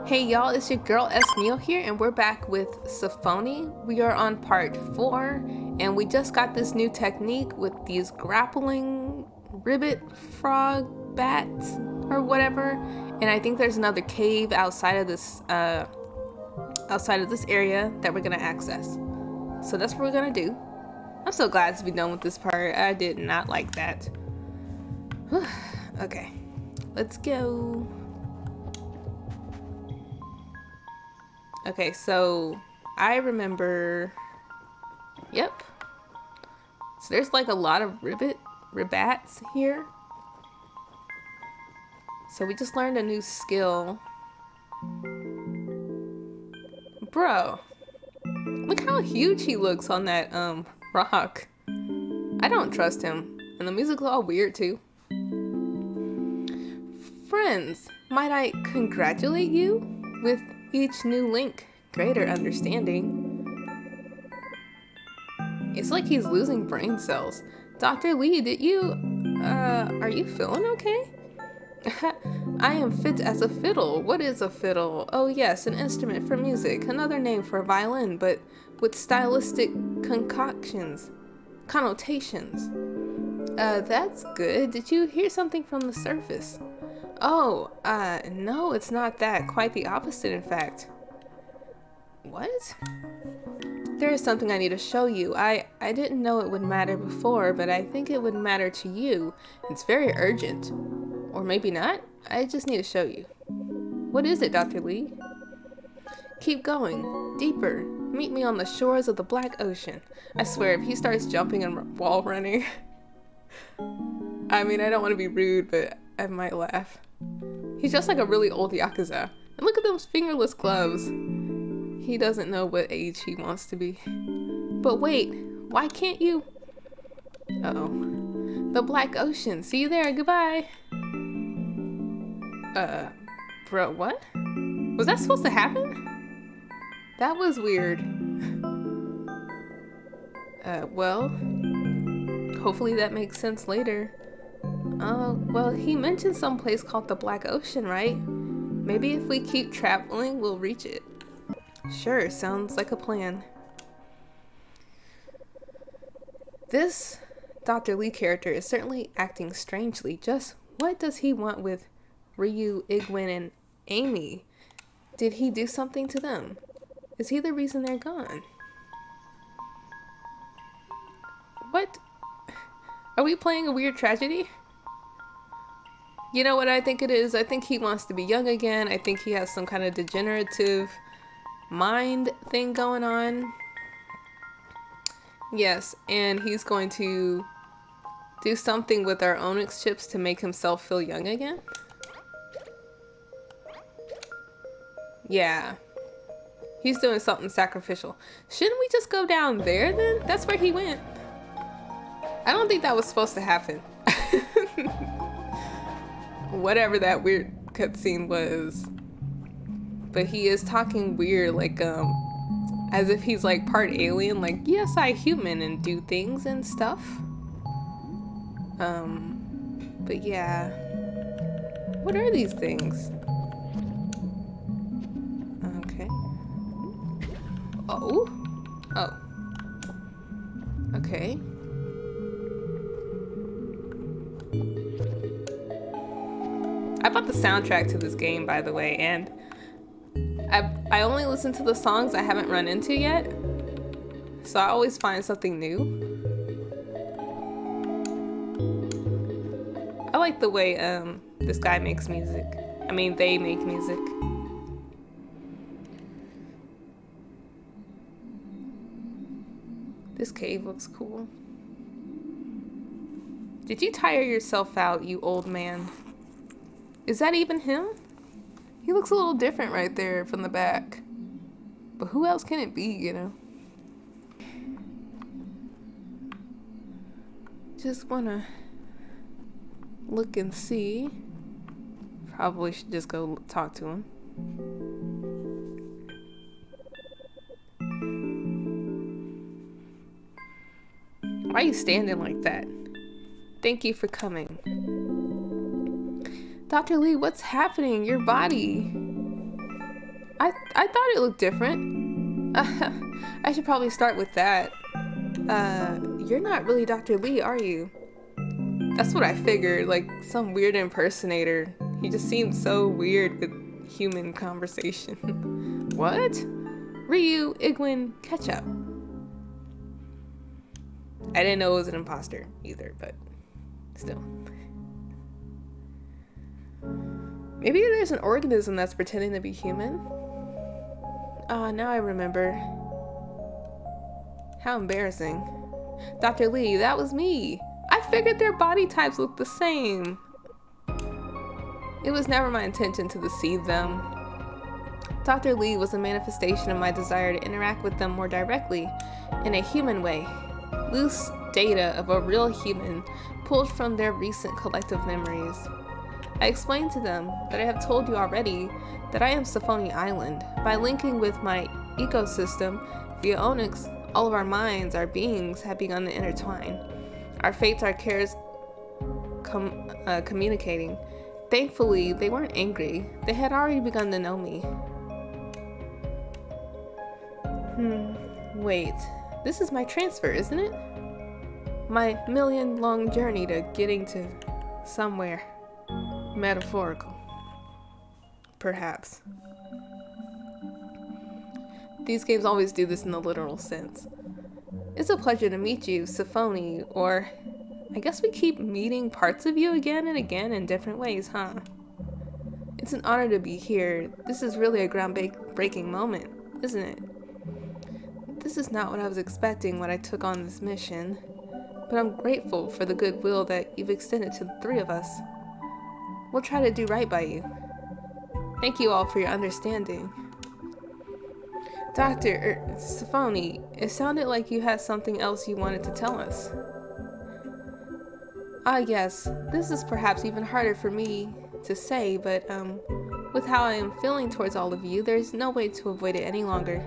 Hey y'all, it's your girl S. Neil here, and we're back with Sephonie. We are on part 4, and we just got this new technique with these grappling ribbit frog bats or whatever. And I think there's another cave outside of this area that we're gonna access. So that's what we're gonna do. I'm so glad to be done with this part. I did not like that. Okay, let's go. Okay, so I remember, yep. So there's like a lot of ribbats here. So we just learned a new skill. Bro, look how huge he looks on that rock. I don't trust him. And the music's all weird too. Friends, might I congratulate you with each new link, greater understanding. It's like he's losing brain cells. Dr. Lee, are you feeling okay? I am fit as a fiddle. What is a fiddle? Oh yes, an instrument for music. Another name for a violin, but with stylistic connotations. That's good. Did you hear something from the surface? Oh, no, it's not that. Quite the opposite, in fact. What? There is something I need to show you. I didn't know it would matter before, but I think it would matter to you. It's very urgent. Or maybe not. I just need to show you. What is it, Dr. Lee? Keep going. Deeper. Meet me on the shores of the Black Ocean. I swear, if he starts jumping and wall running... I mean, I don't want to be rude, but I might laugh. He's just like a really old Yakuza. And look at those fingerless gloves. He doesn't know what age he wants to be. But wait, why can't you? Uh-oh. The Black Ocean. See you there. Goodbye. Bro, what? Was that supposed to happen? That was weird. Well, hopefully that makes sense later. Well, he mentioned some place called the Black Ocean, right? Maybe if we keep traveling, we'll reach it. Sure, sounds like a plan. This Dr. Lee character is certainly acting strangely. Just what does he want with Ryu, Igwin, and Amy? Did he do something to them? Is he the reason they're gone? What? Are we playing a weird tragedy? You know what I think it is? I think he wants to be young again. I think he has some kind of degenerative mind thing going on. Yes, and he's going to do something with our Onyx chips to make himself feel young again. Yeah. He's doing something sacrificial. Shouldn't we just go down there then? That's where he went. I don't think that was supposed to happen. Whatever that weird cutscene was. But he is talking weird, like, as if he's like part alien, like, yes, I human and do things and stuff. But yeah. What are these things? Okay. Oh. Oh. Okay. I bought the soundtrack to this game, by the way, and I only listen to the songs I haven't run into yet, so I always find something new. I like the way this guy makes music. I mean, they make music. This cave looks cool. Did you tire yourself out, you old man? Is that even him? He looks a little different right there from the back. But who else can it be, you know? Just wanna look and see. Probably should just go talk to him. Why are you standing like that? Thank you for coming. Dr. Lee, what's happening? Your body. I thought it looked different. I should probably start with that. You're not really Dr. Lee, are you? That's what I figured, like some weird impersonator. He just seemed so weird with human conversation. What? Ryu, Igwin, Ketchup. I didn't know it was an imposter either, but still. Maybe there's an organism that's pretending to be human. Now I remember. How embarrassing. Dr. Lee, that was me. I figured their body types looked the same. It was never my intention to deceive them. Dr. Lee was a manifestation of my desire to interact with them more directly, in a human way. Loose data of a real human pulled from their recent collective memories. I explained to them that I have told you already that I am Sephonie Island. By linking with my ecosystem via Onyx, all of our minds, our beings have begun to intertwine. Our fates, our cares communicating. Thankfully, they weren't angry. They had already begun to know me. Wait. This is my transfer, isn't it? My million-long journey to getting to somewhere. Metaphorical. Perhaps. These games always do this in the literal sense. It's a pleasure to meet you, Sephonie, or I guess we keep meeting parts of you again and again in different ways, huh? It's an honor to be here. This is really a groundbreaking moment, isn't it? This is not what I was expecting when I took on this mission, but I'm grateful for the goodwill that you've extended to the three of us. We'll try to do right by you. Thank you all for your understanding. Sephonie, it sounded like you had something else you wanted to tell us. Yes, this is perhaps even harder for me to say, but with how I am feeling towards all of you, there's no way to avoid it any longer.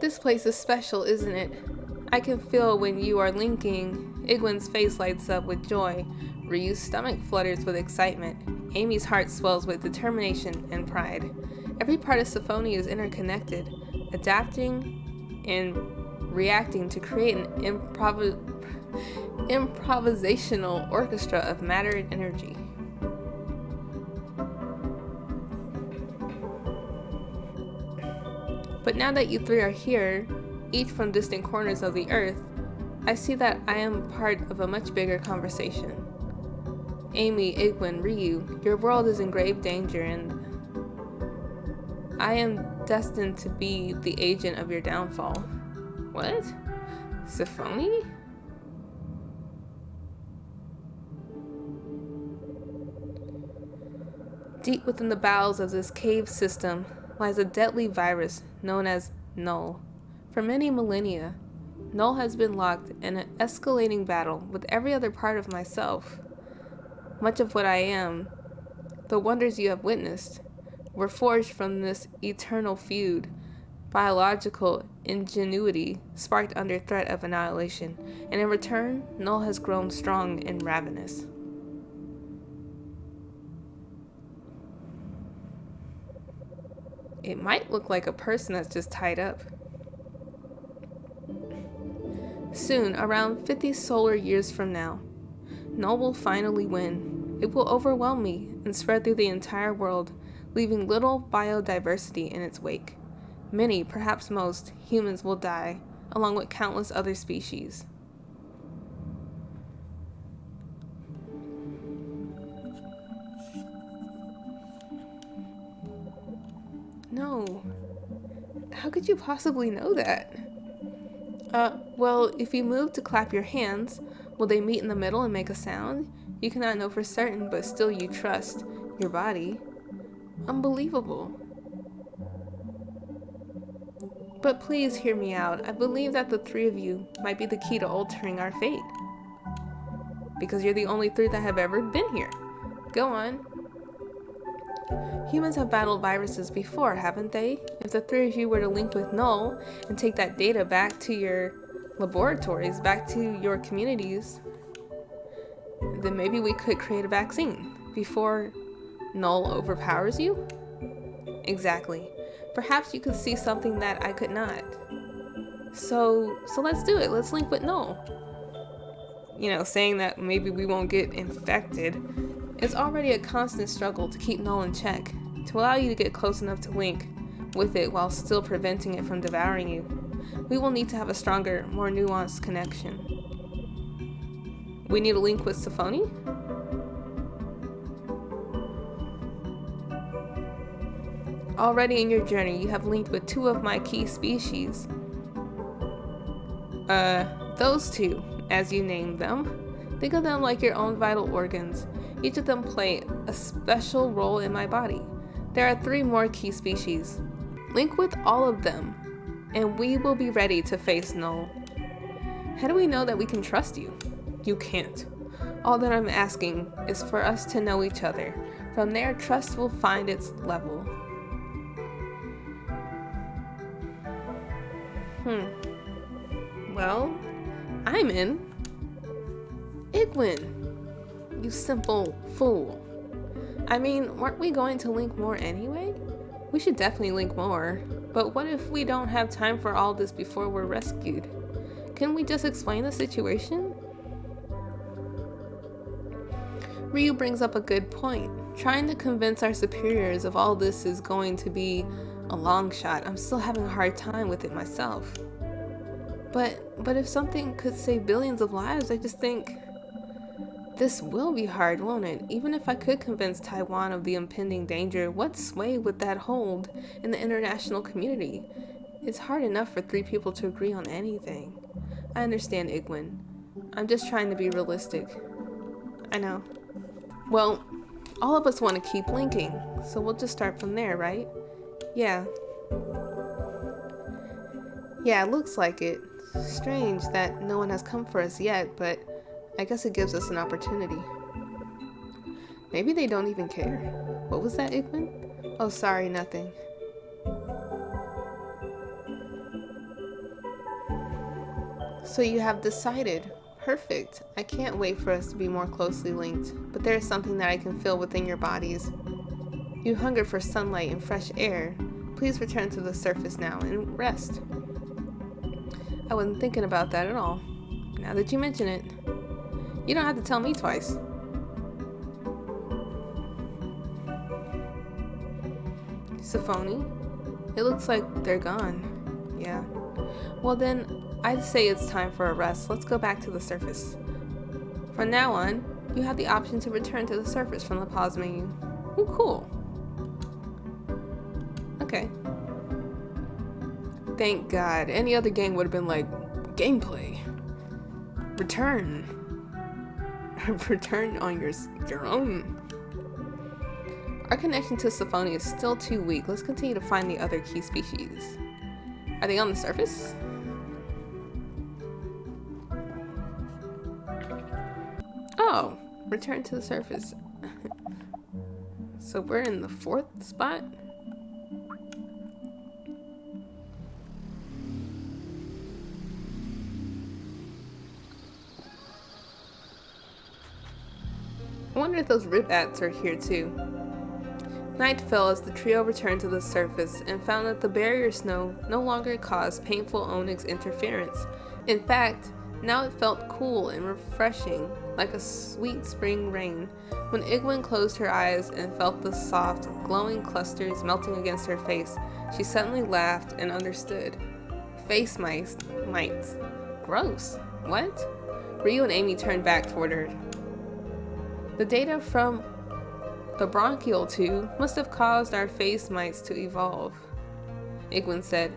This place is special, isn't it? I can feel when you are linking. Igwin's face lights up with joy. Ryu's stomach flutters with excitement. Amy's heart swells with determination and pride. Every part of Sephonie is interconnected, adapting and reacting to create an improvisational orchestra of matter and energy. But now that you three are here, each from distant corners of the earth, I see that I am part of a much bigger conversation. Amy, Igwin, Ryu, your world is in grave danger, and I am destined to be the agent of your downfall. What? Sephonie? Deep within the bowels of this cave system lies a deadly virus known as Null. For many millennia, Null has been locked in an escalating battle with every other part of myself. Much of what I am, the wonders you have witnessed, were forged from this eternal feud. Biological ingenuity sparked under threat of annihilation, and in return, Null has grown strong and ravenous. It might look like a person that's just tied up. Soon, around 50 solar years from now, Null will finally win. It will overwhelm me and spread through the entire world, leaving little biodiversity in its wake. Many, perhaps most, humans will die, along with countless other species. No. How could you possibly know that? Well, if you move to clap your hands, will they meet in the middle and make a sound? You cannot know for certain, but still you trust your body. Unbelievable. But please hear me out. I believe that the three of you might be the key to altering our fate. Because you're the only three that have ever been here. Go on. Humans have battled viruses before, haven't they? If the three of you were to link with Null and take that data back to your laboratories back to your communities, then maybe we could create a vaccine before Null overpowers you? Exactly. Perhaps you could see something that I could not. So let's do it. Let's link with Null. Saying that maybe we won't get infected is already a constant struggle to keep Null in check, to allow you to get close enough to link with it while still preventing it from devouring you. We will need to have a stronger, more nuanced connection. We need a link with Sephonie? Already in your journey, you have linked with 2 of my key species. Those 2, as you named them. Think of them like your own vital organs. Each of them play a special role in my body. There are 3 more key species. Link with all of them, and we will be ready to face Null. How do we know that we can trust you? You can't. All that I'm asking is for us to know each other. From there, trust will find its level. Well, I'm in. Igwin, you simple fool. I mean, weren't we going to link more anyway? We should definitely link more. But what if we don't have time for all this before we're rescued? Can we just explain the situation? Ryu brings up a good point. Trying to convince our superiors of all this is going to be a long shot. I'm still having a hard time with it myself. But if something could save billions of lives, I just think this will be hard, won't it? Even if I could convince Taiwan of the impending danger, what sway would that hold in the international community? It's hard enough for 3 people to agree on anything. I understand, Igwin. I'm just trying to be realistic. I know. Well, all of us want to keep linking, so we'll just start from there, right? Yeah, it looks like it. Strange that no one has come for us yet, but I guess it gives us an opportunity. Maybe they don't even care. What was that, Igwin? Oh, sorry, nothing. So you have decided. Perfect. I can't wait for us to be more closely linked, but there is something that I can feel within your bodies. You hunger for sunlight and fresh air. Please return to the surface now and rest. I wasn't thinking about that at all. Now that you mention it, you don't have to tell me twice. Sephonie? It looks like they're gone. Yeah. Well then, I'd say it's time for a rest. Let's go back to the surface. From now on, you have the option to return to the surface from the pause menu. Ooh, cool. Okay. Thank God. Any other game would have been like, gameplay. Return. Return on your own. Our connection to Sephonie is still too weak. Let's continue to find the other key species. Are they on the surface? Oh, return to the surface. So we're in the 4th spot? I wonder if those rib-ats are here too. Night fell as the trio returned to the surface and found that the barrier snow no longer caused painful onyx interference. In fact, now it felt cool and refreshing, like a sweet spring rain. When Igwin closed her eyes and felt the soft, glowing clusters melting against her face, she suddenly laughed and understood. Face mites. Gross. What? Ryu and Amy turned back toward her. The data from the bronchial tube must have caused our face mites to evolve. Igwin said,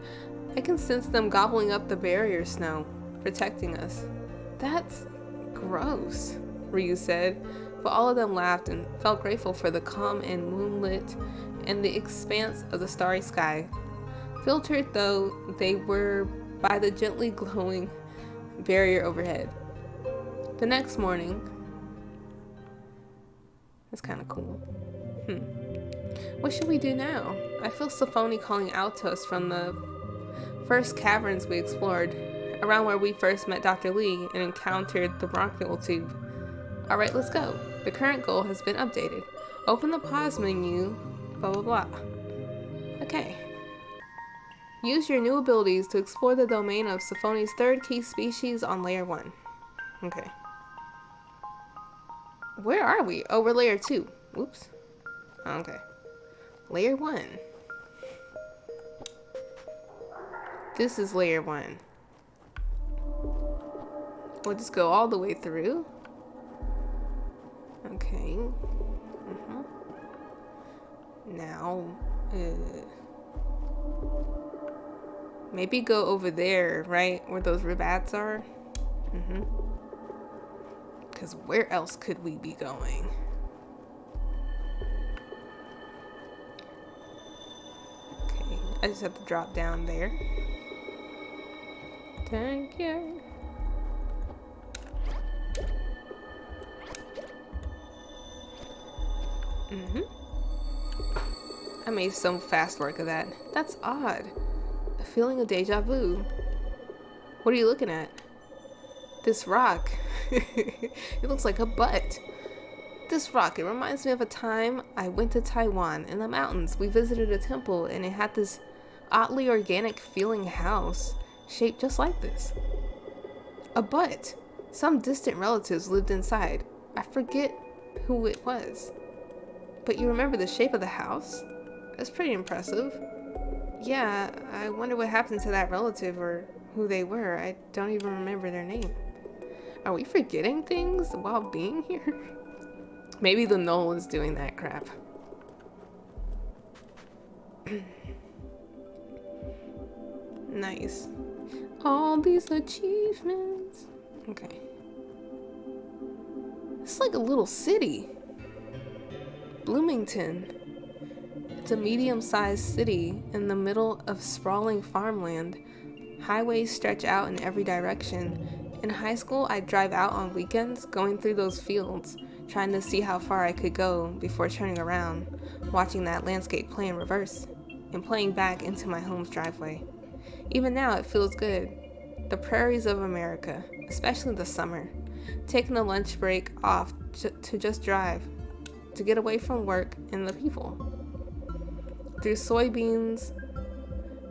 I can sense them gobbling up the barrier snow, protecting us. That's gross, Ryu said, but all of them laughed and felt grateful for the calm and moonlit and the expanse of the starry sky, filtered though they were by the gently glowing barrier overhead. The next morning, that's kind of cool. What should we do now? I feel Sephonie calling out to us from the first caverns we explored. around where we first met Dr. Lee and encountered the bronchial tube. Alright, let's go. The current goal has been updated. Open the pause menu, blah blah blah. Okay. Use your new abilities to explore the domain of Sephonie's third key species on layer 1. Okay. Where are we? Oh, we're layer 2. Whoops. Okay. Layer 1. This is layer 1. We'll just go all the way through. Okay. Now, maybe go over there, right? Where those ribats are. Because where else could we be going? Okay, I just have to drop down there. Thank you. I made some fast work of that. That's odd. A feeling of deja vu. What are you looking at? This rock. It looks like a butt. This rock, it reminds me of a time I went to Taiwan in the mountains. We visited a temple and it had this oddly organic feeling house shaped just like this. A butt. Some distant relatives lived inside. I forget who it was. But you remember the shape of the house? That's pretty impressive. Yeah, I wonder what happened to that relative or who they were. I don't even remember their name. Are we forgetting things while being here? Maybe the Knoll is doing that crap. Nice. All these achievements. Okay. It's like a little city. Bloomington. It's a medium-sized city in the middle of sprawling farmland. Highways stretch out in every direction. In high school, I'd drive out on weekends, going through those fields, trying to see how far I could go before turning around, watching that landscape play in reverse, and playing back into my home's driveway. Even now, it feels good. The prairies of America, especially the summer. Taking a lunch break off to just drive, to get away from work and the people. Through soybeans,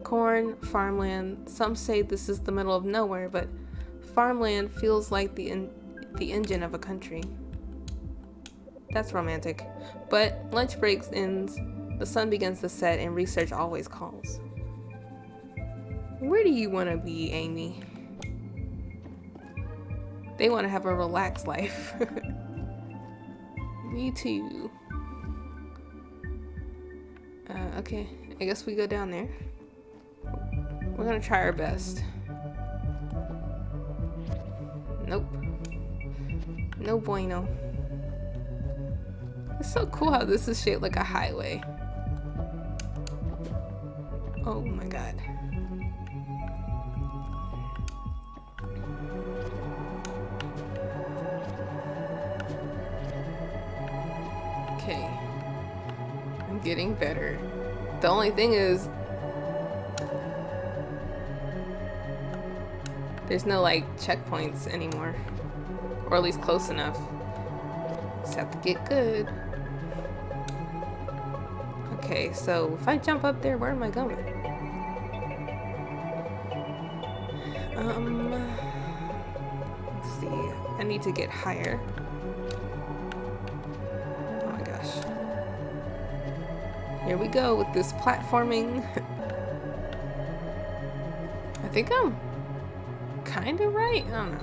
corn, farmland. Some say this is the middle of nowhere, but farmland feels like the engine of a country. That's romantic. But lunch breaks ends, the sun begins to set, and research always calls. Where do you want to be, Amy? They want to have a relaxed life. Me too. Okay, I guess we go down there. We're gonna try our best. Nope. No bueno. It's so cool how this is shaped like a highway. Oh my god. Okay. I'm getting better. The only thing is, there's no like checkpoints anymore. Or at least close enough. Just have to get good. Okay, so if I jump up there, where am I going? Let's see. I need to get higher. Oh my gosh. Here we go with this platforming. I think I'm kind of right. I don't know.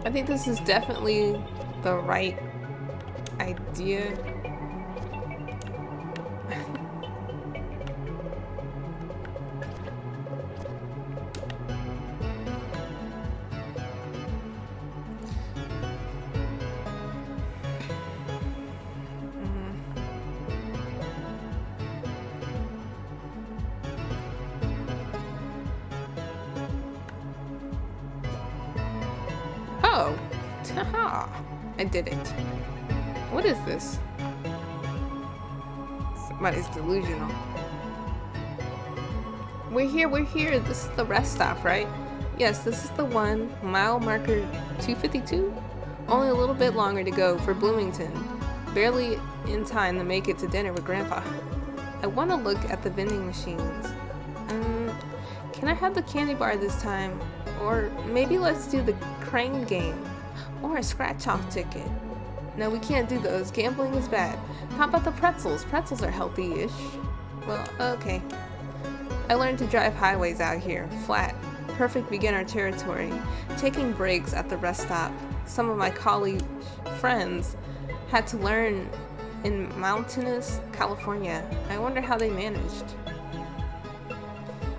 I think this is definitely the right idea. Oh, haha, I did it. What is this? Somebody's delusional. We're here. This is the rest stop, right? Yes, this is the one. Mile marker 252? Only a little bit longer to go for Bloomington. Barely in time to make it to dinner with Grandpa. I want to look at the vending machines. Can I have the candy bar this time? Or maybe let's do the crane game. Or a scratch-off ticket. No, we can't do those. Gambling is bad. How about the pretzels? Pretzels are healthy-ish. Well, okay. I learned to drive highways out here. Flat. Perfect beginner territory. Taking breaks at the rest stop. Some of my college friends had to learn in mountainous California. I wonder how they managed.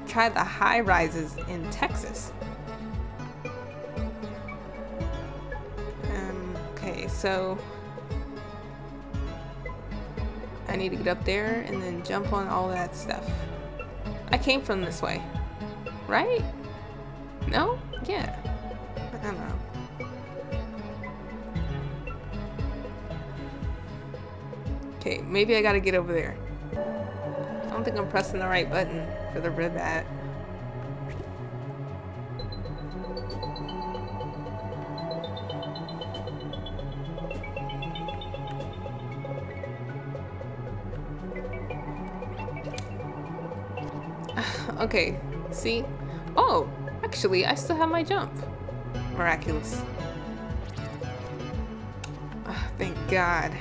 Try the high rises in Texas. Okay, so I need to get up there and then jump on all that stuff. I came from this way, right? No? Yeah. I don't know. Okay, maybe I gotta get over there. I don't think I'm pressing the right button for the rib at. Okay, see? Oh, actually, I still have my jump. Miraculous. Oh, thank God.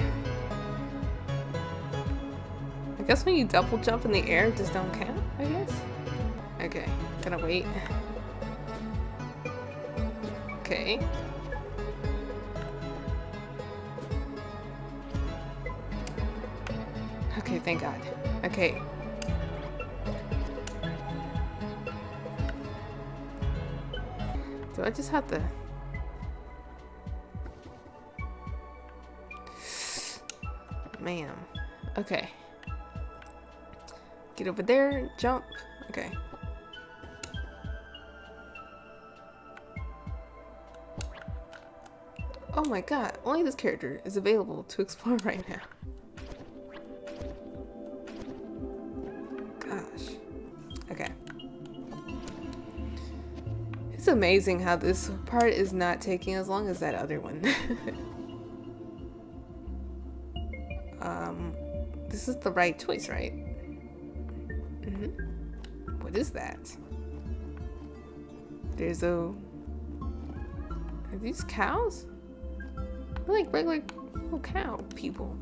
I guess when you double jump in the air, it just don't count, I guess? Okay, gotta wait. Okay. Okay, thank God. Okay. Do I just have to... Man. Okay. Get over there, jump. Okay. Oh my God, only this character is available to explore right now. Gosh. Okay. It's amazing how this part is not taking as long as that other one. This is the right choice, right? What is that? There's a... Are these cows? They're like regular little cow people.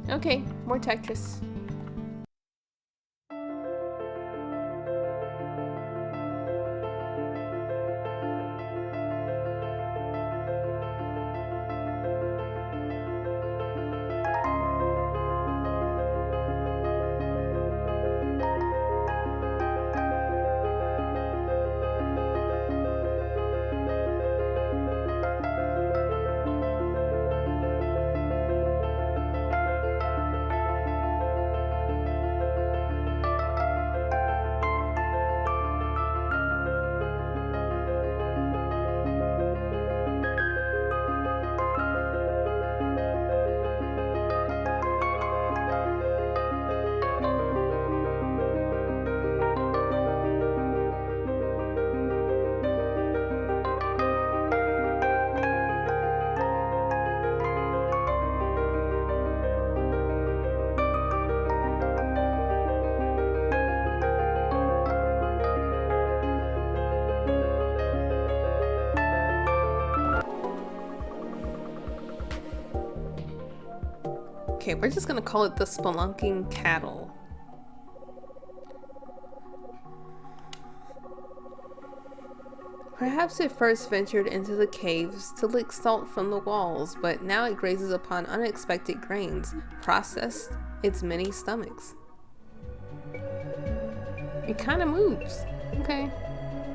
Okay, more Tetris. Okay, we're just gonna call it the Spelunking Cattle. Perhaps it first ventured into the caves to lick salt from the walls, but now it grazes upon unexpected grains, processed its many stomachs. It kind of moves. Okay.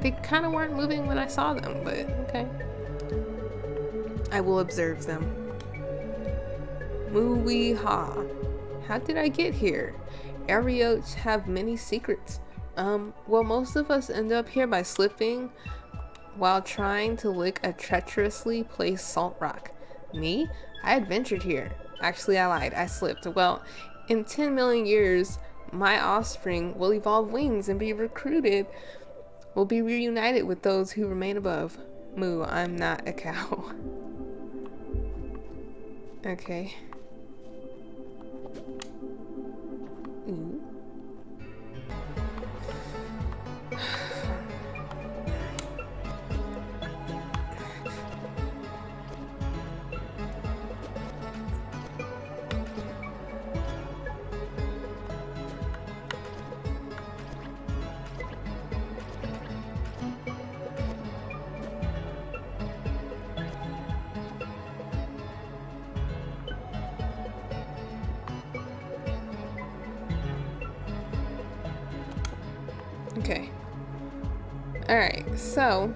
They kind of weren't moving when I saw them, but okay. I will observe them. Moo-wee-ha. How did I get here? Ariotes have many secrets. Well, most of us end up here by slipping while trying to lick a treacherously placed salt rock. Me? I adventured here. Actually, I lied. I slipped. Well, in 10 million years, my offspring will evolve wings and be recruited, will be reunited with those who remain above. Moo, I'm not a cow. Okay. Ooh. Okay. Alright, so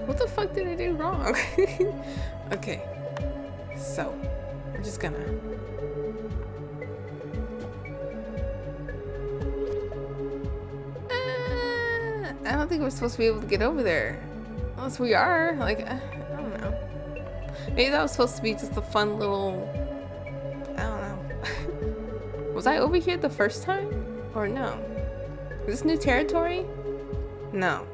what the fuck did I do wrong? Okay. So I'm just gonna I don't think we're supposed to be able to get over there. Unless we are. Like, I don't know. Maybe that was supposed to be just a fun little, I don't know. Was I over here the first time? Or no? Is this new territory? No.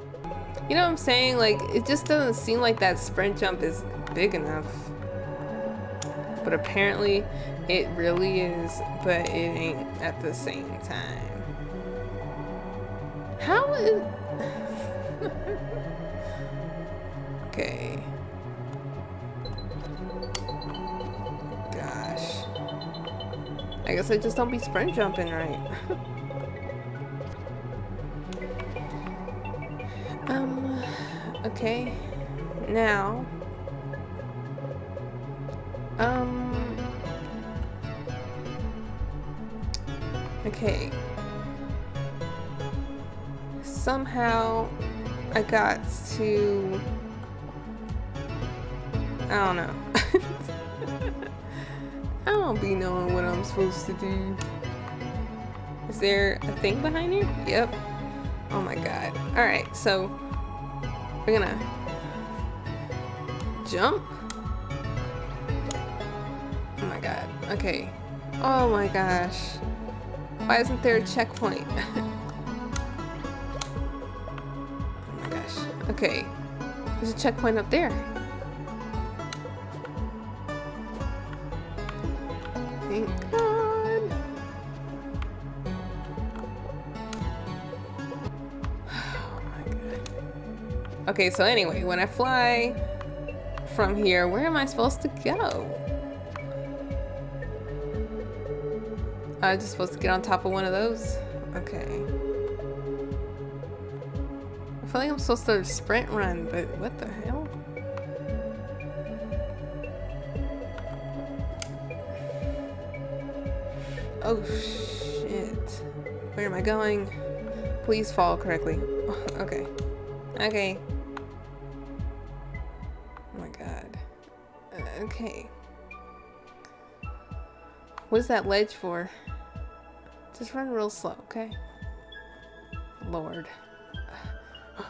You know what I'm saying? Like, it just doesn't seem like that sprint jump is big enough. But apparently it really is, but it ain't at the same time. How is... Okay. Gosh. I guess I just don't be sprint jumping right. Okay. Now. Okay. Somehow I got to... I don't know. I don't be knowing what I'm supposed to do. Is there a thing behind here? Yep. Oh my god. Alright, so we're gonna jump. Oh my god. Okay. Oh my gosh. Why isn't there a checkpoint? Oh my gosh. Okay. There's a checkpoint up there. Thank God. Oh my god. Okay, so anyway, when I fly from here, where am I supposed to go? I'm just supposed to get on top of one of those? Okay. I feel like I'm supposed to sprint run, but what the hell? Oh shit. Where am I going? Please fall correctly. Okay. Okay. Oh my god. Okay. What is that ledge for? Just run real slow, okay? Lord. Oh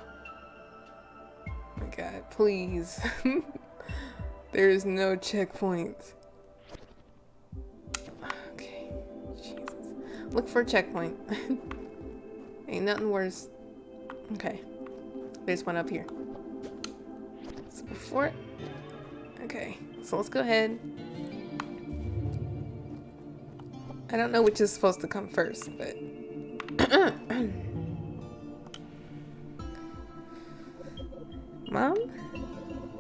my god, please. There is no checkpoint. Okay. Jesus. Look for a checkpoint. Ain't nothing worse. Okay. There's one up here. So before it. Okay. So let's go ahead. I don't know which is supposed to come first, but... Mom?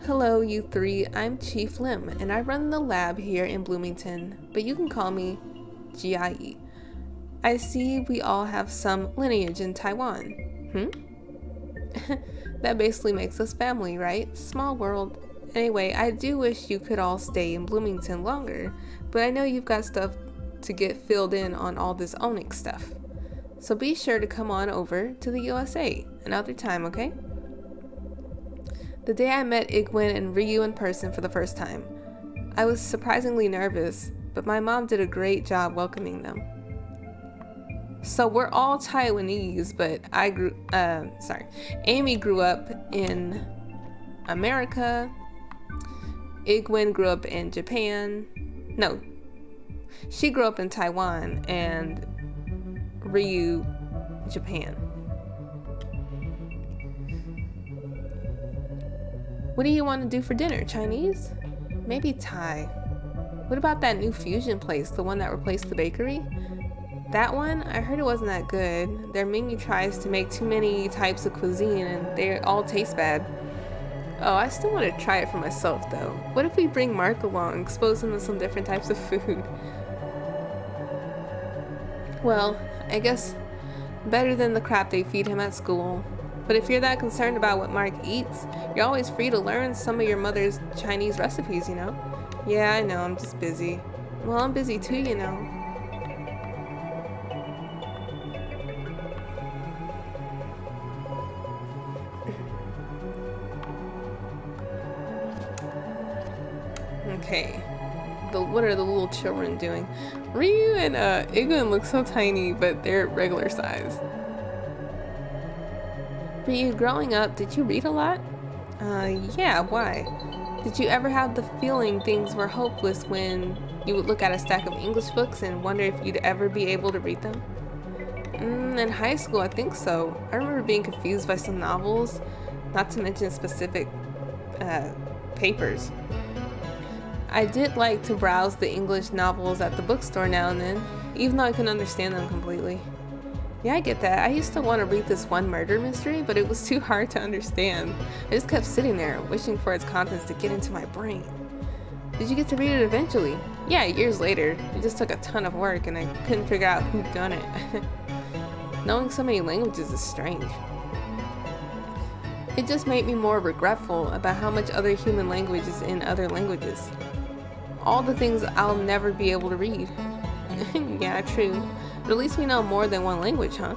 Hello, you three. I'm Chief Lim, and I run the lab here in Bloomington, but you can call me GIE. I see we all have some lineage in Taiwan. That basically makes us family, right? Small world. Anyway, I do wish you could all stay in Bloomington longer, but I know you've got stuff to get filled in on all this Onyx stuff. So be sure to come on over to the USA another time, okay? The day I met Igwin and Ryu in person for the first time, I was surprisingly nervous, but my mom did a great job welcoming them. So we're all Taiwanese, but Amy grew up in America. Igwin grew up in Japan. No. She grew up in Taiwan and Ryu, Japan. What do you want to do for dinner? Chinese? Maybe Thai. What about that new fusion place, the one that replaced the bakery? That one? I heard it wasn't that good. Their menu tries to make too many types of cuisine and they all taste bad. Oh, I still want to try it for myself though. What if we bring Mark along, expose him to some different types of food? Well, I guess better than the crap they feed him at school. But if you're that concerned about what Mark eats, you're always free to learn some of your mother's Chinese recipes, you know? Yeah, I know, I'm just busy. Well, I'm busy too, you know. Okay. What are the little children doing? Ryu and Igun look so tiny, but they're regular size. Ryu, growing up, did you read a lot? Yeah, why? Did you ever have the feeling things were hopeless when you would look at a stack of English books and wonder if you'd ever be able to read them? In high school, I think so. I remember being confused by some novels, not to mention specific papers. I did like to browse the English novels at the bookstore now and then, even though I couldn't understand them completely. Yeah, I get that. I used to want to read this one murder mystery, but it was too hard to understand. I just kept sitting there, wishing for its contents to get into my brain. Did you get to read it eventually? Yeah, years later. It just took a ton of work, and I couldn't figure out who'd done it. Knowing so many languages is strange. It just made me more regretful about how much other human language is in other languages. All the things I'll never be able to read. Yeah, true. But at least we know more than one language, huh?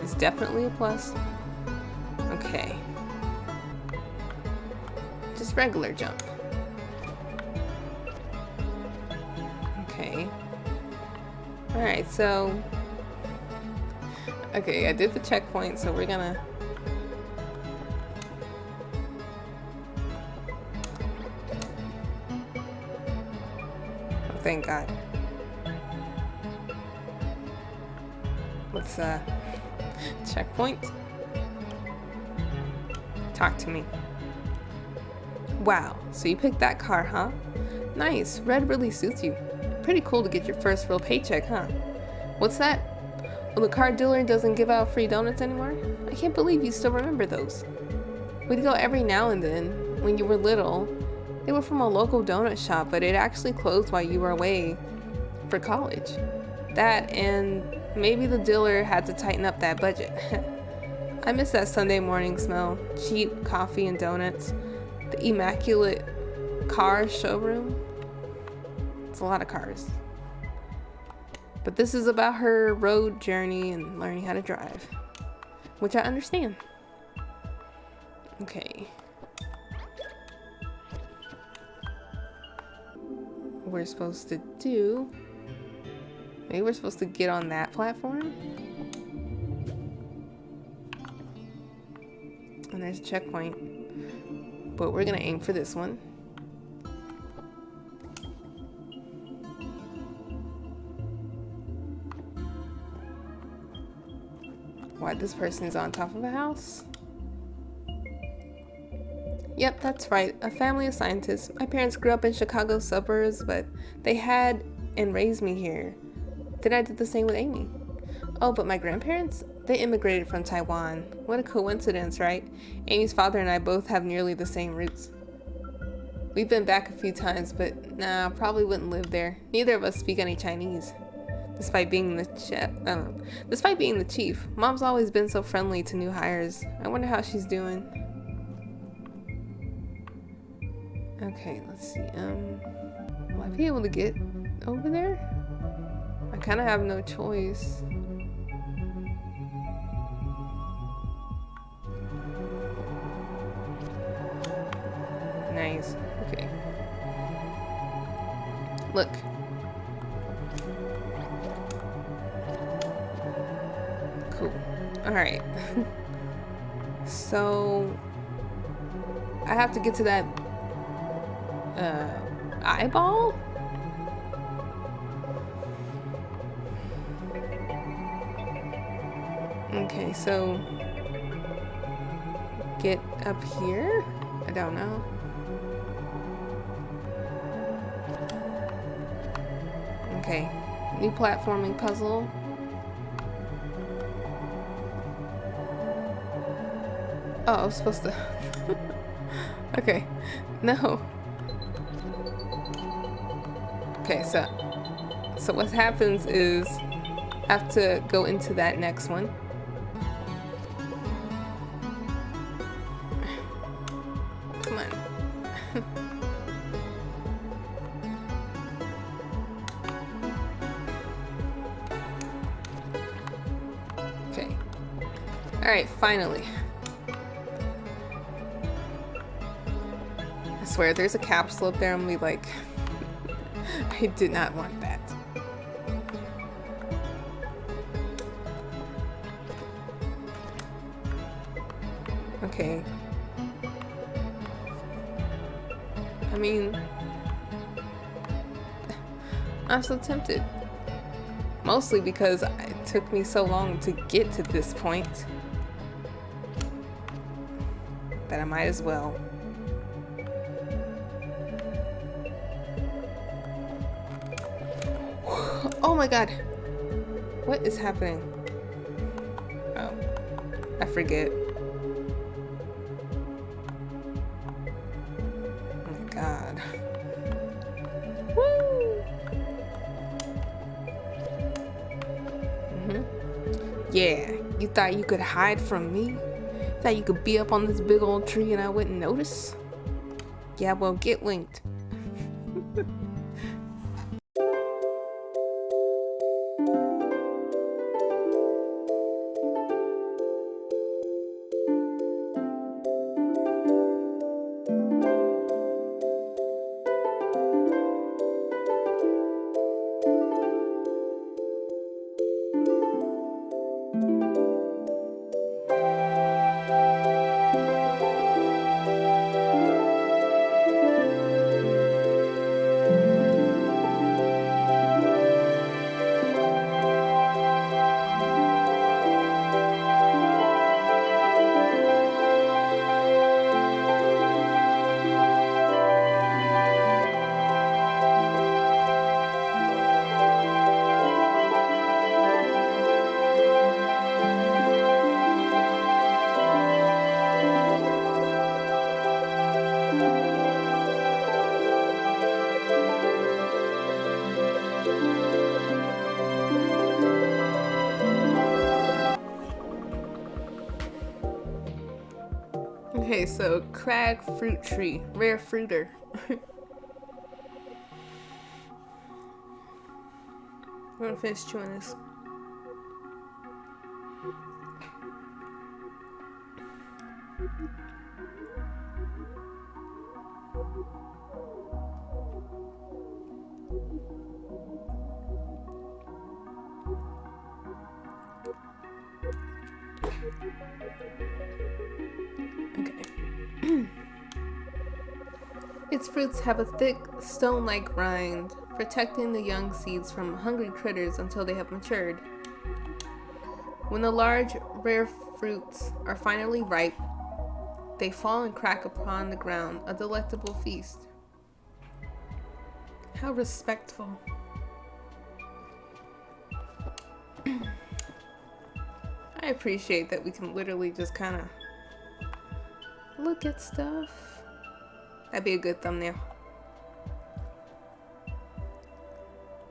It's definitely a plus. Okay. Just regular jump. Okay. Alright, so... Okay, I did the checkpoint, so we're gonna... Oh, thank God. Let's, checkpoint. Talk to me. Wow, so you picked that car, huh? Nice, red really suits you. Pretty cool to get your first real paycheck, huh? What's that? Well, the car dealer doesn't give out free donuts anymore? I can't believe you still remember those. We'd go every now and then, when you were little. They were from a local donut shop, but it actually closed while you were away for college. That and maybe the dealer had to tighten up that budget. I miss that Sunday morning smell. Cheap coffee and donuts. The immaculate car showroom. It's a lot of cars. But this is about her road journey and learning how to drive. Which I understand. Okay. We're supposed to do... Maybe we're supposed to get on that platform? And there's a checkpoint. But we're gonna aim for this one. Why, this person's on top of a house? Yep, that's right. A family of scientists. My parents grew up in Chicago suburbs, but they had and raised me here. Then I did the same with Amy. Oh, but my grandparents? They immigrated from Taiwan. What a coincidence, right? Amy's father and I both have nearly the same roots. We've been back a few times, but nah, probably wouldn't live there. Neither of us speak any Chinese. Despite being the chief, Mom's always been so friendly to new hires. I wonder how she's doing. Okay, let's see. Will I be able to get over there? I kind of have no choice. Nice. Okay. Look. Cool. Alright. So I have to get to that eyeball? Okay, so get up here? I don't know. Okay, new platforming puzzle. Oh, I was supposed to. Okay, no. Okay, so what happens is I have to go into that next one. Come on. Okay. Alright, finally. I swear, there's a capsule up there and we like... I did not want that. Okay. I mean... I'm so tempted. Mostly because it took me so long to get to this point that I might as well. Oh my god. What is happening? Oh. I forget. Oh my god. Woo! Yeah, you thought you could hide from me? Thought you could be up on this big old tree and I wouldn't notice? Yeah, well, get linked. Okay, so crag fruit tree, rare fruiter. I'm gonna finish chewing this. Okay. Its fruits have a thick, stone-like rind, protecting the young seeds from hungry critters until they have matured. When the large, rare fruits are finally ripe, they fall and crack upon the ground, a delectable feast. How respectful. I appreciate that we can literally just kind of look at stuff. That'd be a good thumbnail.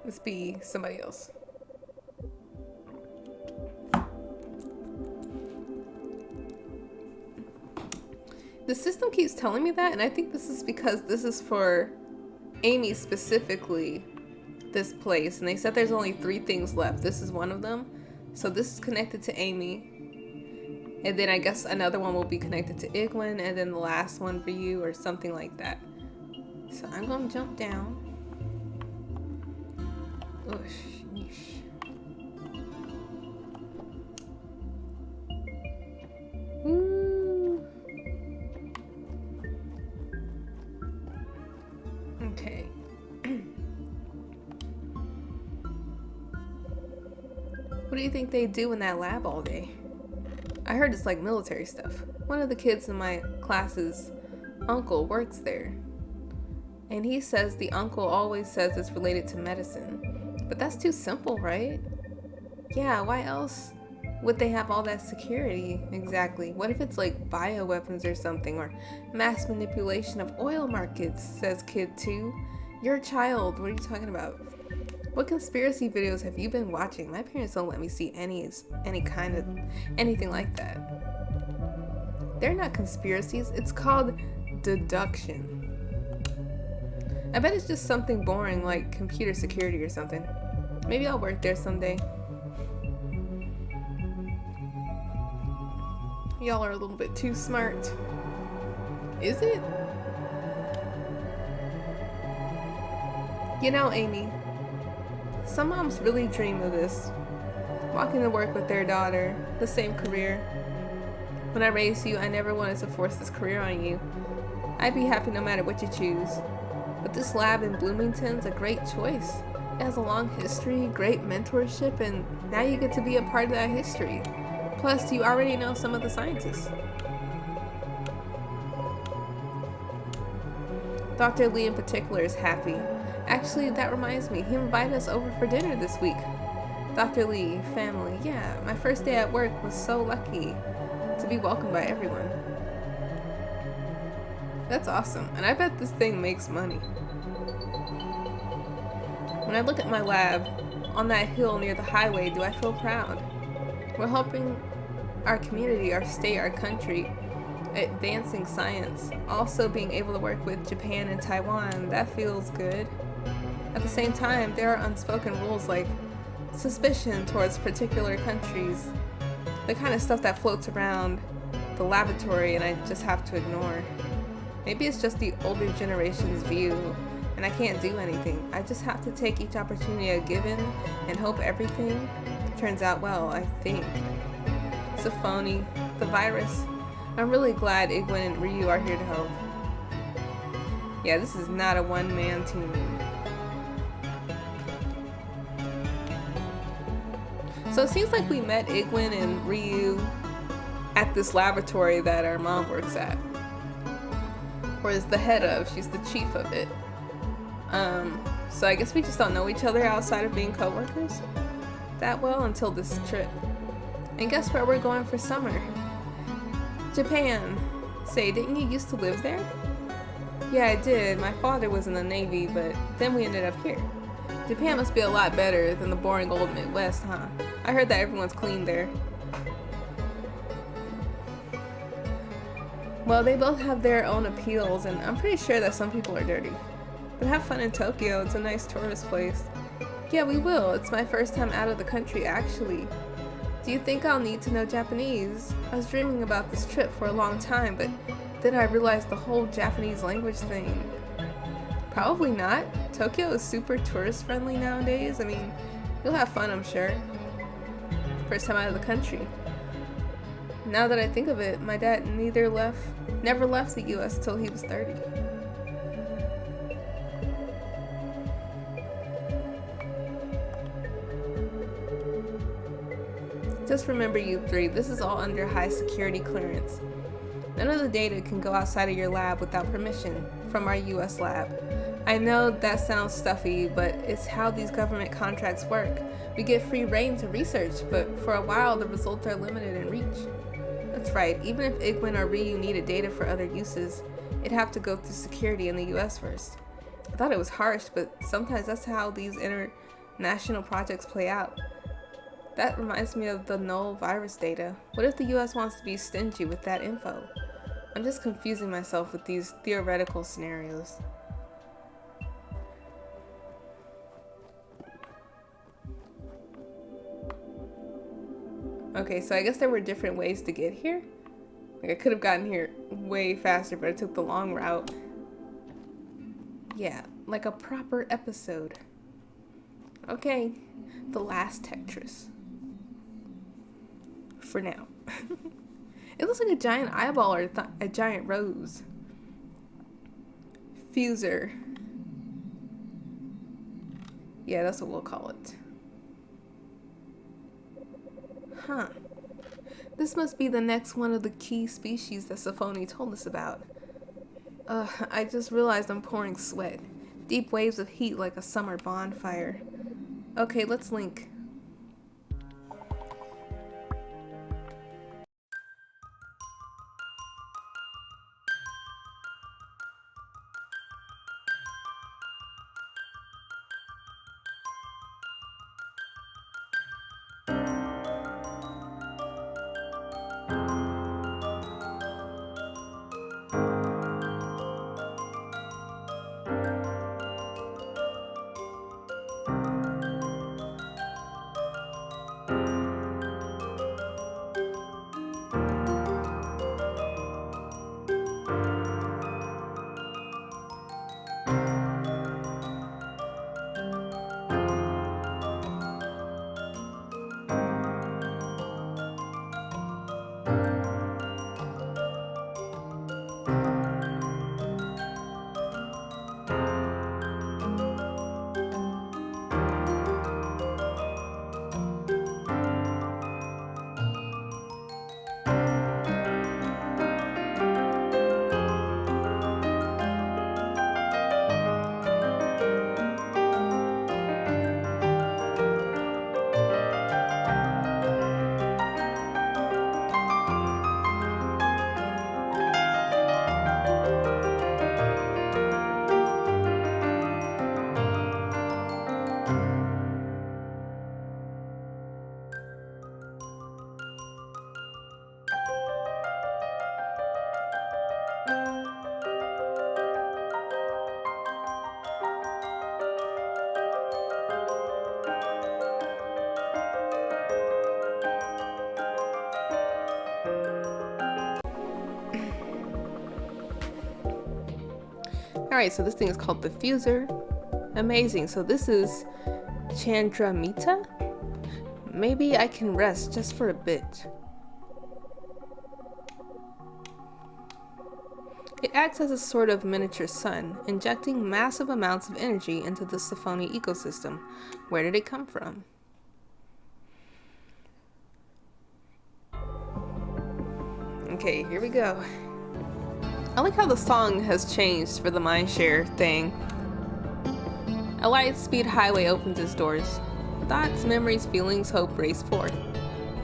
Let's be somebody else. The system keeps telling me that, and I think this is because this is for Amy specifically, this place. And they said there's only 3 things left. This is one of them. So this is connected to Amy. And then I guess another one will be connected to Igwin, and then the last one for you, or something like that. So I'm gonna jump down. Oh, sheesh. Woo. Okay. What do you think they do in that lab all day? I heard it's like military stuff. One of the kids in my class's uncle works there. And he says the uncle always says it's related to medicine. But that's too simple, right? Yeah, why else would they have all that security? Exactly. What if it's like bioweapons or something? Or mass manipulation of oil markets, says kid 2. You're a child. What are you talking about? What conspiracy videos have you been watching? My parents don't let me see any kind of anything like that. They're not conspiracies. It's called deduction. I bet it's just something boring like computer security or something. Maybe I'll work there someday. Y'all are a little bit too smart. Is it? You know, Amy, some moms really dream of this. Walking to work with their daughter, the same career. When I raised you, I never wanted to force this career on you. I'd be happy no matter what you choose. But this lab in Bloomington's a great choice. It has a long history, great mentorship, and now you get to be a part of that history. Plus, you already know some of the scientists. Dr. Lee in particular is happy. Actually, that reminds me, he invited us over for dinner this week. Dr. Lee, family, yeah, my first day at work was so lucky to be welcomed by everyone. That's awesome, and I bet this thing makes money. When I look at my lab on that hill near the highway, do I feel proud? We're helping our community, our state, our country, advancing science, also being able to work with Japan and Taiwan. That feels good. At the same time, there are unspoken rules like suspicion towards particular countries, the kind of stuff that floats around the laboratory and I just have to ignore. Maybe it's just the older generation's view and I can't do anything. I just have to take each opportunity I've given and hope everything turns out well, I think. Sephonie, the virus. I'm really glad Igwin and Ryu are here to help. Yeah, this is not a one-man team. So it seems like we met Igwin and Ryu at this laboratory that our mom works at. Or is the head of, she's the chief of it. So I guess we just don't know each other outside of being co-workers that well until this trip. And guess where we're going for summer? Japan. Say, didn't you used to live there? Yeah, I did. My father was in the Navy, but then we ended up here. Japan must be a lot better than the boring old Midwest, huh? I heard that everyone's clean there. Well, they both have their own appeals, and I'm pretty sure that some people are dirty. But have fun in Tokyo. It's a nice tourist place. Yeah, we will. It's my first time out of the country, actually. Do you think I'll need to know Japanese? I was dreaming about this trip for a long time, but then I realized the whole Japanese language thing. Probably not. Tokyo is super tourist friendly nowadays. I mean, you'll have fun, I'm sure. First time out of the country. Now that I think of it, my dad never left the US till he was 30. Just remember, you three, this is all under high security clearance. None of the data can go outside of your lab without permission from our US lab. I know that sounds stuffy, but it's how these government contracts work. We get free reign to research, but for a while the results are limited in reach. That's right, even if Igwin or Ryu needed data for other uses, it'd have to go through security in the US first. I thought it was harsh, but sometimes that's how these international projects play out. That reminds me of the null virus data. What if the US wants to be stingy with that info? I'm just confusing myself with these theoretical scenarios. Okay, so I guess there were different ways to get here. Like I could have gotten here way faster, but I took the long route. Yeah, like a proper episode. Okay, the last Tetris. For now. It looks like a giant eyeball or a giant rose. Fuser. Yeah, that's what we'll call it. Huh. This must be the next one of the key species that Sephonie told us about. I just realized I'm pouring sweat. Deep waves of heat like a summer bonfire. Okay, let's link. Alright, so this thing is called the Fuser. Amazing, so this is Chandramita? Maybe I can rest just for a bit. It acts as a sort of miniature sun, injecting massive amounts of energy into the Sephonie ecosystem. Where did it come from? Okay, here we go. I like how the song has changed for the mindshare thing. A light-speed highway opens its doors. Thoughts, memories, feelings, hope race forth.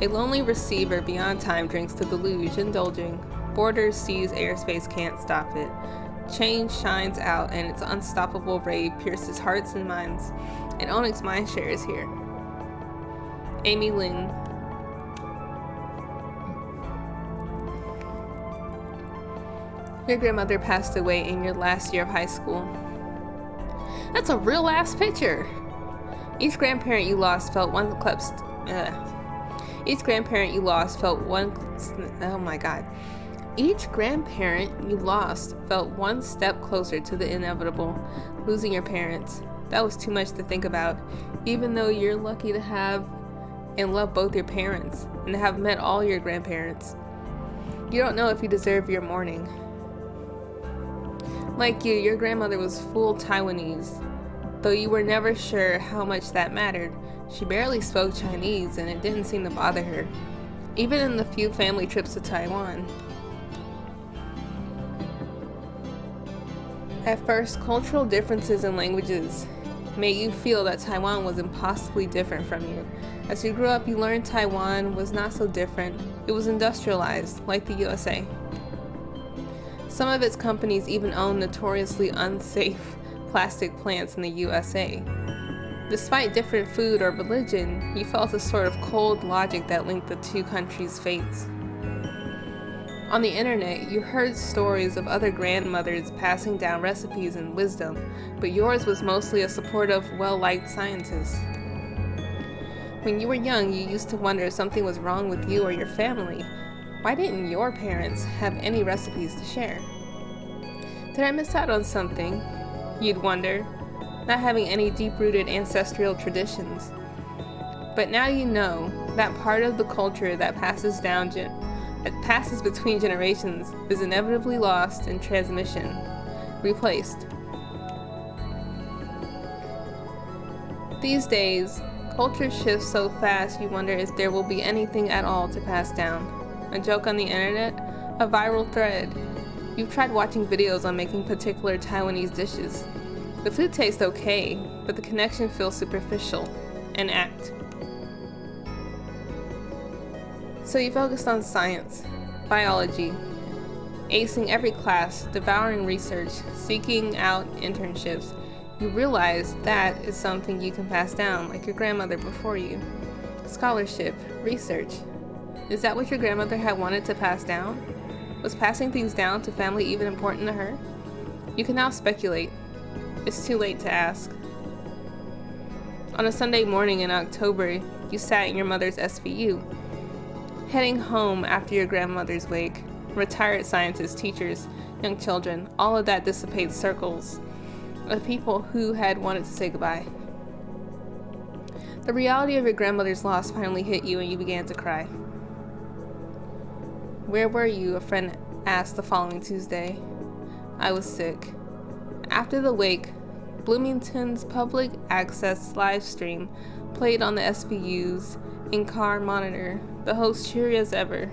A lonely receiver beyond time drinks the deluge, indulging. Borders, seas, airspace can't stop it. Change shines out, and its unstoppable ray pierces hearts and minds. And Onyx Mindshare is here. Amy Lynn. Your grandmother passed away in your last year of high school. That's a real ass picture. Each grandparent you lost felt one Each grandparent you lost felt one. Oh my god. Each grandparent you lost felt one step closer to the inevitable, losing your parents. That was too much to think about, even though you're lucky to have and love both your parents and to have met all your grandparents. You don't know if you deserve your mourning. Like you, your grandmother was full Taiwanese, though you were never sure how much that mattered. She barely spoke Chinese and it didn't seem to bother her, even in the few family trips to Taiwan. At first, cultural differences in languages made you feel that Taiwan was impossibly different from you. As you grew up, you learned Taiwan was not so different. It was industrialized, like the USA. Some of its companies even own notoriously unsafe plastic plants in the USA. Despite different food or religion, you felt a sort of cold logic that linked the two countries' fates. On the internet, you heard stories of other grandmothers passing down recipes and wisdom, but yours was mostly a supportive, well-liked scientist. When you were young, you used to wonder if something was wrong with you or your family. Why didn't your parents have any recipes to share? Did I miss out on something? You'd wonder, not having any deep-rooted ancestral traditions. But now you know that part of the culture that passes between generations is inevitably lost in transmission, replaced. These days, culture shifts so fast you wonder if there will be anything at all to pass down. A joke on the internet? A viral thread? You've tried watching videos on making particular Taiwanese dishes. The food tastes okay, but the connection feels superficial. An act. So you focused on science, biology, acing every class, devouring research, seeking out internships. You realize that is something you can pass down, like your grandmother before you. Scholarship, research. Is that what your grandmother had wanted to pass down? Was passing things down to family even important to her? You can now speculate. It's too late to ask. On a Sunday morning in October, you sat in your mother's SVU, heading home after your grandmother's wake. Retired scientists, teachers, young children, all of that dissipates circles of people who had wanted to say goodbye. The reality of your grandmother's loss finally hit you and you began to cry. Where were you? A friend asked the following Tuesday. I was sick. After the wake, Bloomington's public access live stream played on the SVU's in-car monitor, the host cheery as ever.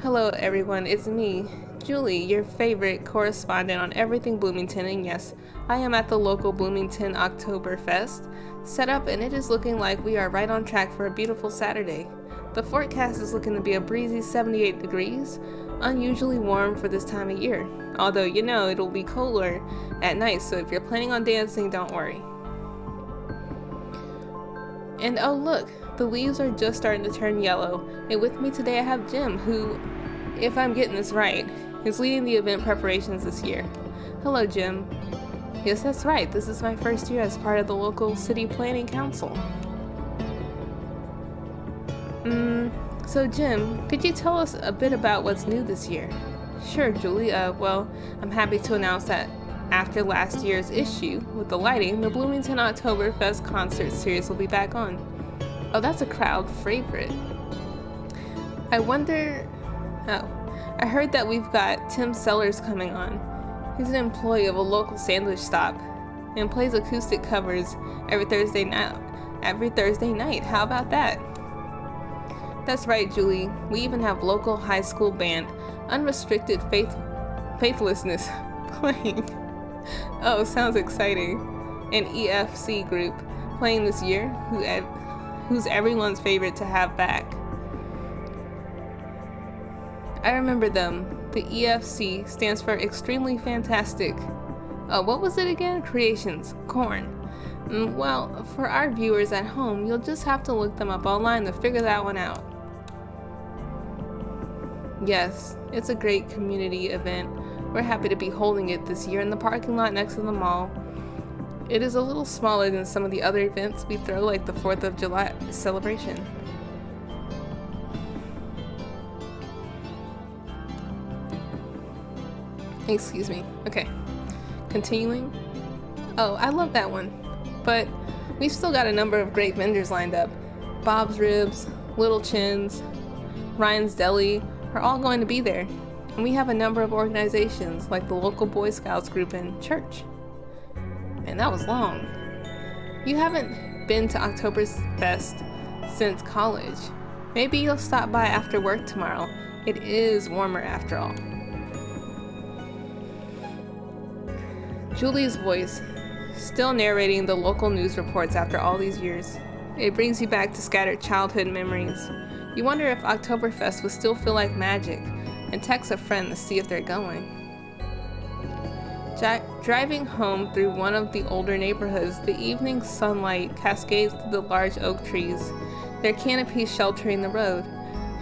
Hello everyone, it's me, Julie, your favorite correspondent on everything Bloomington, and yes, I am at the local Bloomington Oktoberfest set up, and it is looking like we are right on track for a beautiful Saturday. The forecast is looking to be a breezy 78 degrees, unusually warm for this time of year, although you know it'll be cooler at night, so if you're planning on dancing, don't worry. And oh look, the leaves are just starting to turn yellow, and with me today I have Jim, who, if I'm getting this right, is leading the event preparations this year. Hello Jim. Yes, that's right, this is my first year as part of the local city planning council. So Jim, could you tell us a bit about what's new this year? Sure, Julie. Well, I'm happy to announce that after last year's issue with the lighting, the Bloomington Oktoberfest concert series will be back on. Oh, that's a crowd favorite. I heard that we've got Tim Sellers coming on. He's an employee of a local sandwich stop and plays acoustic covers every Thursday night. How about that? That's right, Julie. We even have local high school band, Unrestricted Faithlessness, playing. Oh, sounds exciting. An EFC group playing this year, who's everyone's favorite to have back. I remember them. The EFC stands for Extremely Fantastic. Oh, what was it again? Creations. Corn. Well, for our viewers at home, you'll just have to look them up online to figure that one out. Yes, it's a great community event. We're happy to be holding it this year in the parking lot next to the mall. It is a little smaller than some of the other events we throw, like the 4th of July celebration. Excuse me. Okay. Continuing. Oh, I love that one. But we've still got a number of great vendors lined up. Bob's Ribs, Little Chins, Ryan's Deli are all going to be there. And we have a number of organizations like the local Boy Scouts group and church. And that was long. You haven't been to Oktoberfest since college. Maybe you'll stop by after work tomorrow. It is warmer after all. Julie's voice, still narrating the local news reports after all these years. It brings you back to scattered childhood memories. You wonder if Oktoberfest would still feel like magic, and text a friend to see if they're going. Driving home through one of the older neighborhoods, the evening sunlight cascades through the large oak trees, their canopies sheltering the road.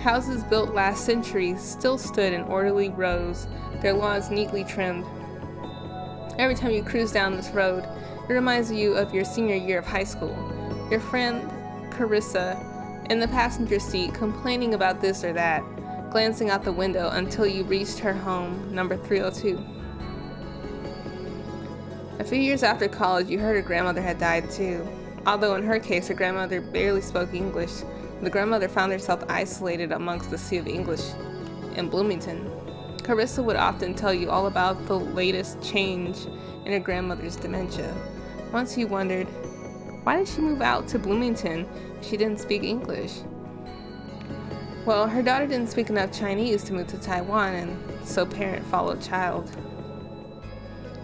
Houses built last century still stood in orderly rows, their lawns neatly trimmed. Every time you cruise down this road, it reminds you of your senior year of high school. Your friend, Carissa, in the passenger seat complaining about this or that, glancing out the window until you reached her home, number 302. A few years after college, you heard her grandmother had died too. Although in her case, her grandmother barely spoke English, the grandmother found herself isolated amongst the sea of English in Bloomington. Carissa would often tell you all about the latest change in her grandmother's dementia. Once you wondered, why did she move out to Bloomington if she didn't speak English? Well, her daughter didn't speak enough Chinese to move to Taiwan, and so parent followed child.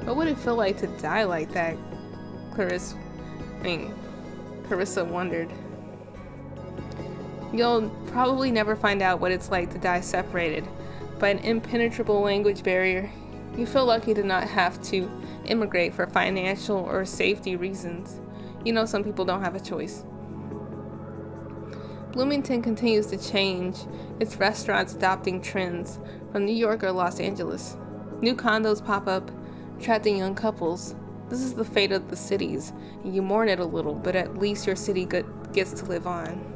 What would it feel like to die like that? Carissa wondered. You'll probably never find out what it's like to die separated by an impenetrable language barrier. You feel lucky to not have to immigrate for financial or safety reasons. You know, some people don't have a choice. Bloomington continues to change, its restaurants adopting trends from New York or Los Angeles. New condos pop up, attracting young couples. This is the fate of the cities, and you mourn it a little, but at least your city gets to live on.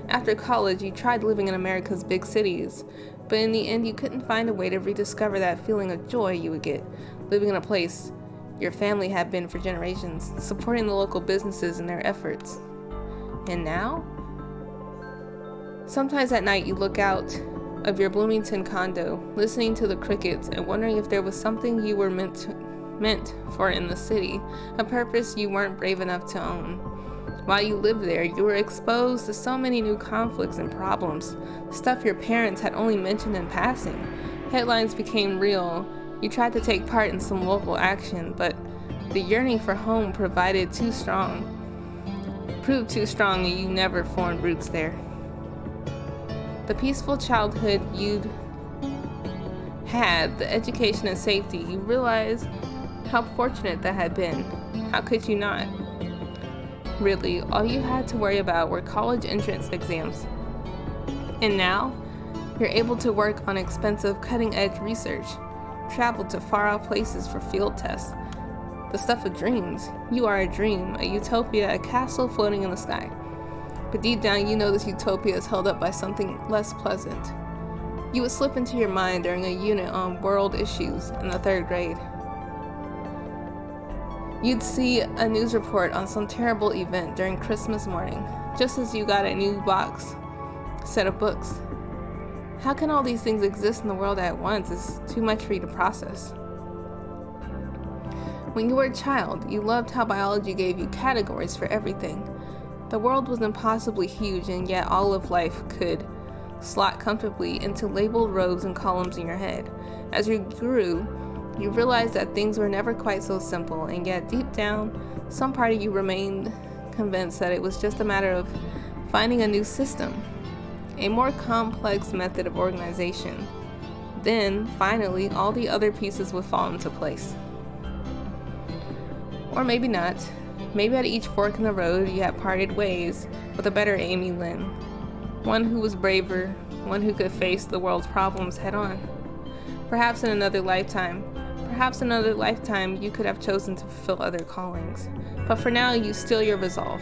After college, you tried living in America's big cities, but in the end, you couldn't find a way to rediscover that feeling of joy you would get living in a place your family had been for generations, supporting the local businesses in their efforts. And now? Sometimes at night, you look out of your Bloomington condo, listening to the crickets and wondering if there was something you were meant for in the city, a purpose you weren't brave enough to own. While you lived there, you were exposed to so many new conflicts and problems, stuff your parents had only mentioned in passing. Headlines became real. You tried to take part in some local action, but the yearning for home proved too strong, and you never formed roots there. The peaceful childhood you'd had, the education and safety, you realized how fortunate that had been. How could you not? Really, all you had to worry about were college entrance exams. And now, you're able to work on expensive, cutting-edge research, travel to far-off places for field tests. The stuff of dreams. You are a dream, a utopia, a castle floating in the sky. But deep down, you know this utopia is held up by something less pleasant. You would slip into your mind during a unit on world issues in the 3rd grade. You'd see a news report on some terrible event during Christmas morning, just as you got a new set of books. How can all these things exist in the world at once? It's too much for you to process. When you were a child, you loved how biology gave you categories for everything. The world was impossibly huge, and yet all of life could slot comfortably into labeled rows and columns in your head. As you grew, you realized that things were never quite so simple, and yet deep down, some part of you remained convinced that it was just a matter of finding a new system, a more complex method of organization. Then, finally, all the other pieces would fall into place. Or maybe not. Maybe at each fork in the road, you had parted ways with a better Amy Lynn. One who was braver, one who could face the world's problems head on. Perhaps in another lifetime, you could have chosen to fulfill other callings. But for now, you steal your resolve.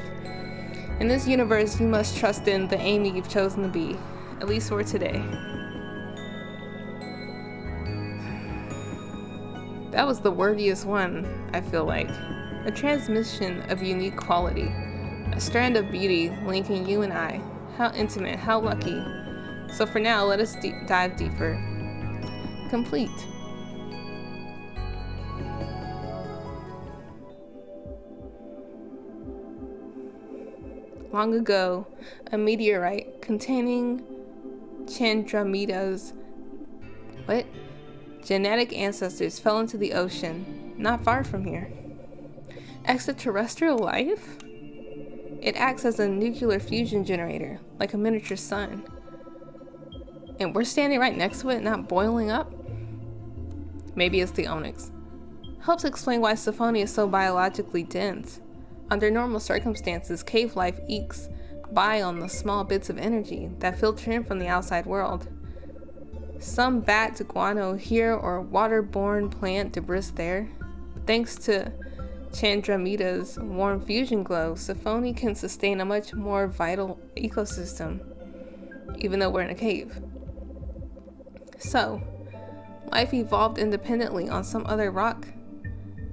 In this universe, you must trust in the Amy you've chosen to be, at least for today. That was the wordiest one, I feel like. A transmission of unique quality. A strand of beauty linking you and I. How intimate, how lucky. So for now, let us dive deeper. Complete. Long ago, a meteorite containing Chandramita's genetic ancestors fell into the ocean, not far from here. Extraterrestrial life? It acts as a nuclear fusion generator, like a miniature sun. And we're standing right next to it, not boiling up? Maybe it's the onyx. Helps explain why Sephonie is so biologically dense. Under normal circumstances, cave life ekes by on the small bits of energy that filter in from the outside world. Some bat guano here or waterborne plant debris there. Thanks to Chandramita's warm fusion glow, Sephonie can sustain a much more vital ecosystem, even though we're in a cave. So, life evolved independently on some other rock.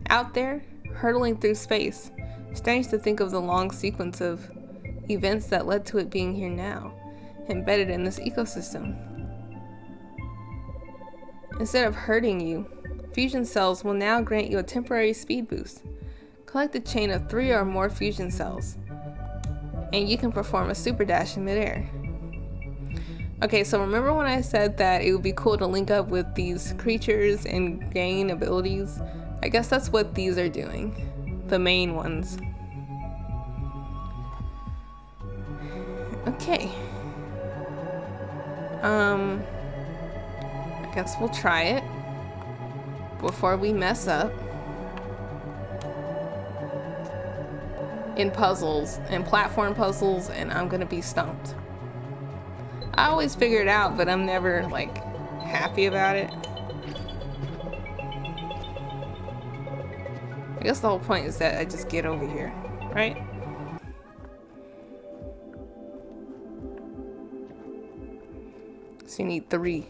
Out there, hurtling through space. Strange to think of the long sequence of events that led to it being here now, embedded in this ecosystem. Instead of hurting you, fusion cells will now grant you a temporary speed boost. Collect a chain of 3 or more fusion cells, and you can perform a super dash in midair. Okay, so remember when I said that it would be cool to link up with these creatures and gain abilities? I guess that's what these are doing. The main ones. Okay. I guess we'll try it before we mess up. In puzzles, and platform puzzles, and I'm gonna be stumped. I always figure it out, but I'm never, like, happy about it. I guess the whole point is that I just get over here, right? So you need 3.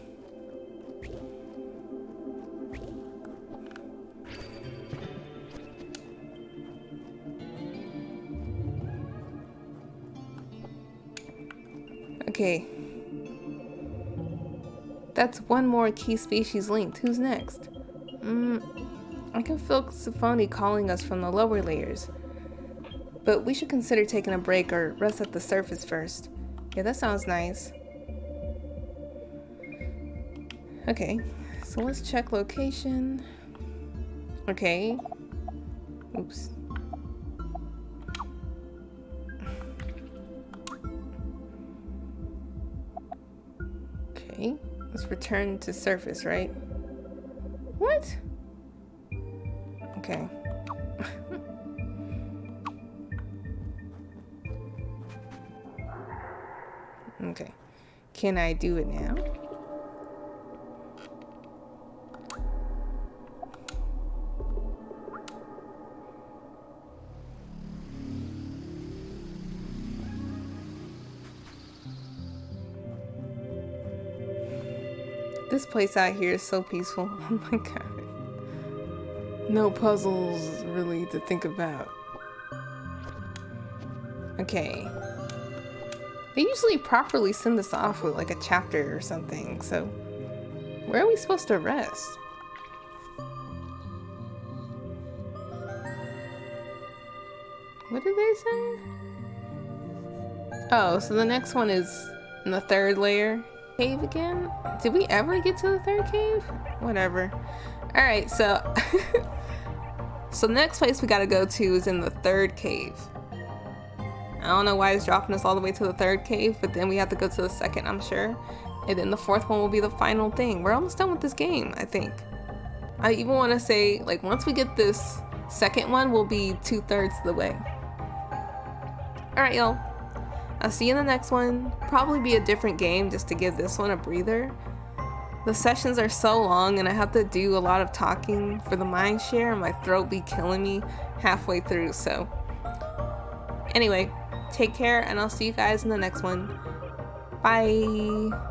Okay. That's one more key species linked. Who's next? I can feel Sephonie calling us from the lower layers. But we should consider taking a break or rest at the surface first. Yeah, that sounds nice. Okay, so let's check location. Okay. Oops. Okay, let's return to surface, right? What? Okay. Okay. Can I do it now? This place out here is so peaceful. Oh my god. No puzzles really to think about. Okay. They usually properly send us off with like a chapter or something, so where are we supposed to rest? What did they say? Oh, so the next one is in the 3rd layer. Cave again? Did we ever get to the 3rd cave? Whatever. Alright, so so the next place we gotta go to is in the 3rd cave. I don't know why it's dropping us all the way to the 3rd cave, but then we have to go to the 2nd, I'm sure. And then the 4th one will be the final thing. We're almost done with this game, I think. I even want to say, like, once we get this 2nd one, we'll be 2/3 of the way. Alright, y'all. I'll see you in the next one. Probably be a different game just to give this one a breather. The sessions are so long and I have to do a lot of talking for the mind share and my throat be killing me halfway through, so anyway, take care and I'll see you guys in the next one. Bye.